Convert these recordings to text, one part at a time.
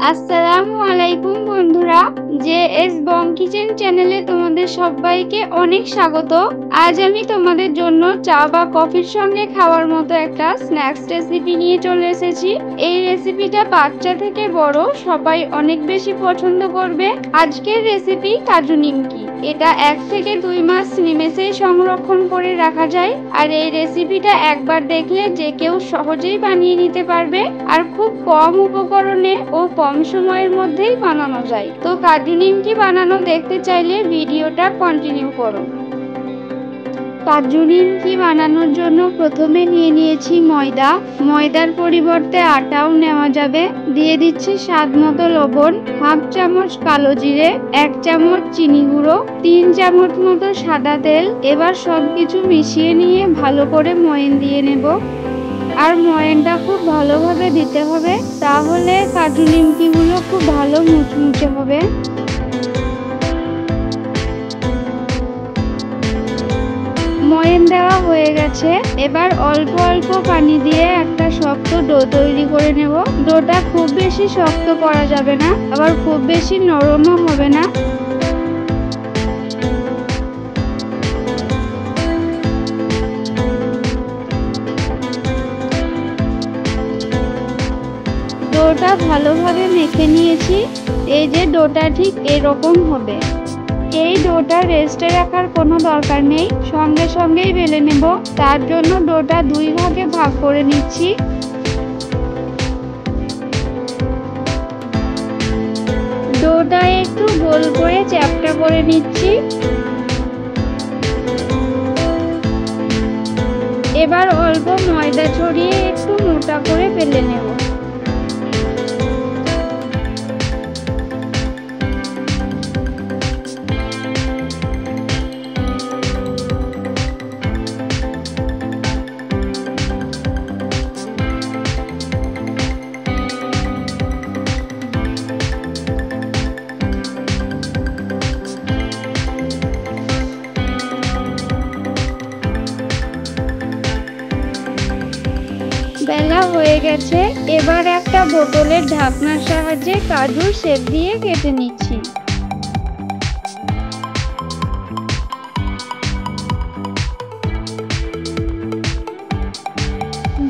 আসসালামু আলাইকুম বন্ধুরা, জেএস বং কিচেন চ্যানেলে তোমাদের সবাইকে অনেক স্বাগত। আজ আমি তোমাদের জন্য চা বা কফির সঙ্গে খাওয়ার মতো একটা স্ন্যাক্স রেসিপি নিয়ে চলে এসেছি। এই রেসিপিটা বাচ্চা থেকে বড় সবাই অনেক বেশি পছন্দ করবে। আজকের রেসিপি কাজু নিমকি। এটা 1 থেকে 2 মাস নিমেষেই সংরক্ষণ করে রাখা যায়, আর এই রেসিপিটা একবার দেখলে যে কেউ সহজেই বানিয়ে নিতে পারবে, আর খুব কম উপকরণে ও কম সময়ের মধ্যেই বানানো যায়। তো কাজু নিমকি বানানো দেখতে চাইলে ভিডিওটা কন্টিনিউ করো। কাজু নিমকি বানানোর জন্য প্রথমে নিয়ে নিয়েছি ময়দার পরিবর্তে আটাও নেওয়া যাবে। দিয়ে দিচ্ছি স্বাদ মতো লবণ, 1/2 চামচ কালো জিরে, 1 চামচ চিনি গুঁড়ো, 3 চামচ মতো সাদা তেল। এবার সবকিছু মিশিয়ে নিয়ে ভালো করে ময়ান দিয়ে নেব। আর ময়ানটা খুব ভালোভাবে দিতে হবে, তাহলে কাজু নিমকিগুলো খুব ভালো মুচমুচে হবে। ময়ান দেওয়া হয়ে গেছে। এবার অল্প অল্প পানি দিয়ে একটা শক্ত ডো তৈরি করে নেব। ডোটা খুব বেশি শক্ত করা যাবে না, আবার খুব বেশি নরমও হবে না। ডোটা ভালোভাবে মেখে নিয়েছি। এই যে ডোটা ঠিক এরকম হবে। এই ডোটা রেস্টে রাখার কোনো দরকার নেই, সঙ্গে সঙ্গেই বেলে নেব। তার জন্য ডোটা 2 ভাগে ভাগ করে নিচ্ছি। ডোটা একটু গোল করে চ্যাপ্টা করে নিচ্ছি। এবার অল্প ময়দা ছড়িয়ে একটু মোটা করে বেলে নেব। বেলা হয়ে গেছে। এবার একটা বোতলের ঢাকনার সাহায্যে কাজুর শেপ দিয়ে কেটে নিচ্ছি।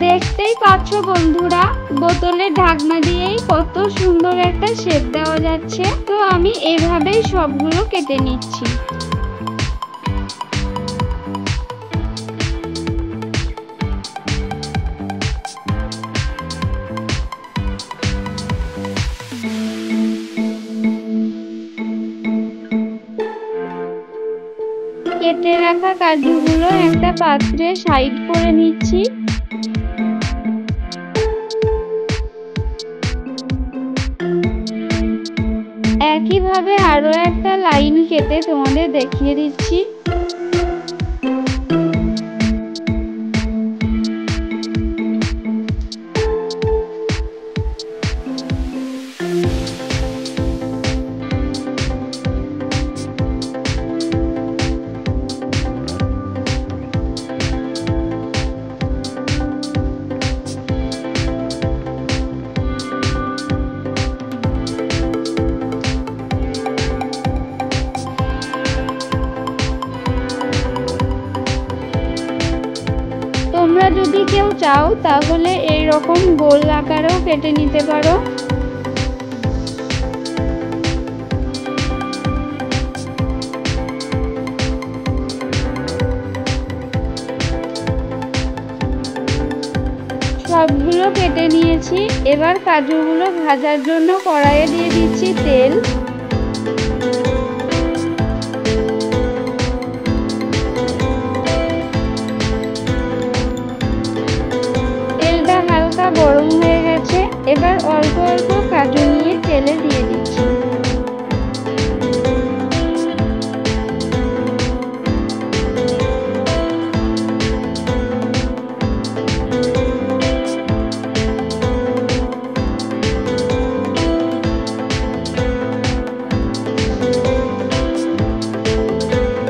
দেখতেই পাচ্ছ বন্ধুরা, বোতলের ঢাকনা দিয়েই কত সুন্দর একটা শেপ দেওয়া যাচ্ছে। তো আমি এভাবেই সবগুলো কেটে নিচ্ছি। কেটে রাখা কাজুগুলো একটা পাত্রে সাইড করে নিচ্ছি। একইভাবে আরো একটা লাইন কেটে তোমাদের দেখিয়ে দিচ্ছি। তোমরা যদি কেউ চাও তাহলে এই রকম গোল আকারেও কেটে নিতে পারো। সবগুলো কেটে নিয়েছি। এবার কাজুগুলো ভাজার জন্য কড়াইয়ে দিয়ে দিচ্ছি তেল। গরম হয়ে গেছে। এবার অল্প অল্প কাজু নিয়ে তেলে দিয়ে দিচ্ছি।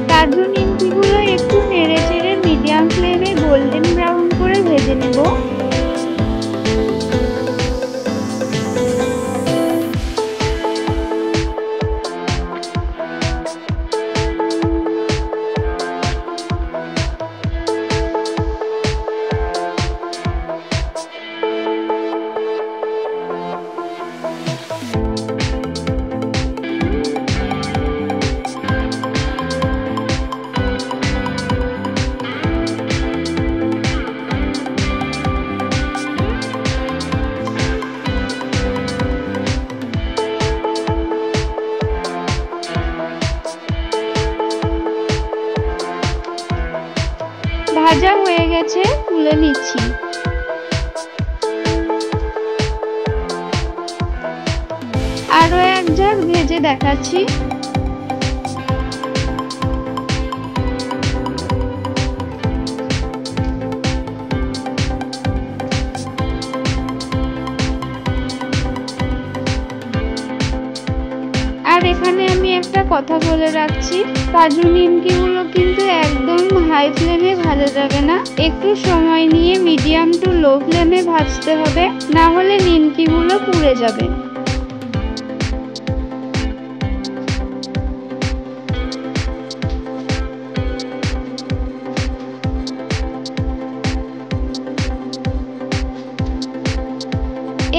কাজু নিমকিগুলো একটু নেড়ে চেড়ে মিডিয়াম ফ্লেমে গোল্ডেন ব্রাউন করে ভেজে নেব। গেছে, তুলে নিচ্ছি। আরো এক ঝাঁক ভেজে দেখাচ্ছি। আর এখানে আমি একটা কথা বলে রাখছি, কাজু নিমকিগুলো কিন্তু একদম হাই ফ্লেমে ভাজা যাবে না, একটু সময় নিয়ে মিডিয়াম টু লো ফ্লেমে ভাজতে হবে, না হলে নিমকিগুলো পুড়ে যাবে।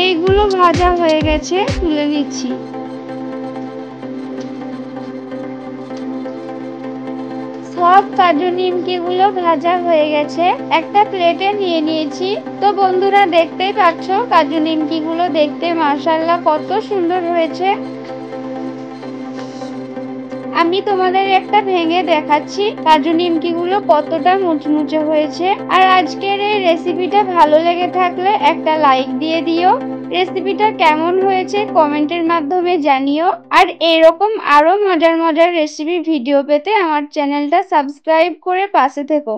এইগুলো ভাজা হয়ে গেছে, তুলে নিচ্ছি। সব কাজু নিমকিগুলো ভাজা হয়ে গেছে, একটা প্লেটে নিয়ে নিয়েছি। তো বন্ধুরা দেখতেই পাচ্ছ কাজু নিমকিগুলো দেখতে মাশাআল্লাহ কত সুন্দর হয়েছে। আমি তোমাদের একটা ভেঙে দেখাচ্ছি কাজু নিমকিগুলো কতটা মুচমুচে হয়েছে। আর আজকের এই রেসিপিটা ভালো লেগে থাকলে একটা লাইক দিয়ে দিও। রেসিপিটা কেমন হয়েছে কমেন্টের মাধ্যমে জানিও। আর এরকম আরো মজার মজার রেসিপি ভিডিও পেতে আমার চ্যানেলটা সাবস্ক্রাইব করে পাশে থেকো।